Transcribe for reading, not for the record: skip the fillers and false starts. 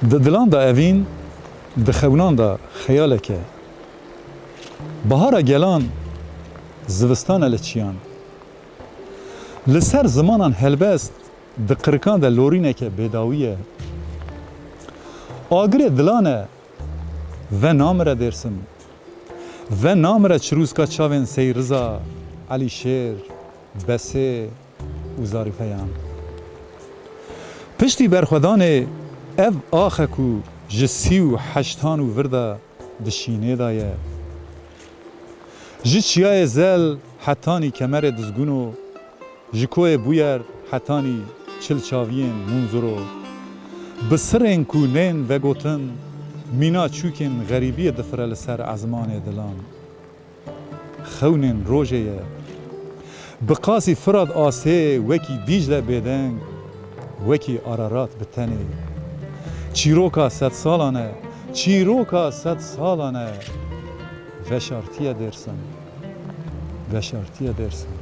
Di dilan da evîn, di xewnan da xeyaleke. Bahara gelan, zivistana li çiyan. Li ser zimanan helbest, di qirikan de lorîneke bêdawî ye. Agirê dilan e, ve namire dersin. Ve namire çirûska çavên Seyriza, Elîşêr, Besê û Zarîfeyan. Piştî berxwedanê ev axe ku ji 38 û vir de di şînê da ye. Ji çiyayê zel hetanî kemerê dizgûn û ji koyê bûyer hetanî çil çaviyên munzuro. Bi sirên ku nên vegotin mîna çûkên xerîbiyê difire li ser ezmanê dilan. Xewnên rojê ye. Bi qasî Firat asê wekî Dîcle bêdeng, wekî Ararat bi tenê. Çîroka 100 salan e, çîroka 100 salan e. Veşartiye dersin, veşartiye dersin.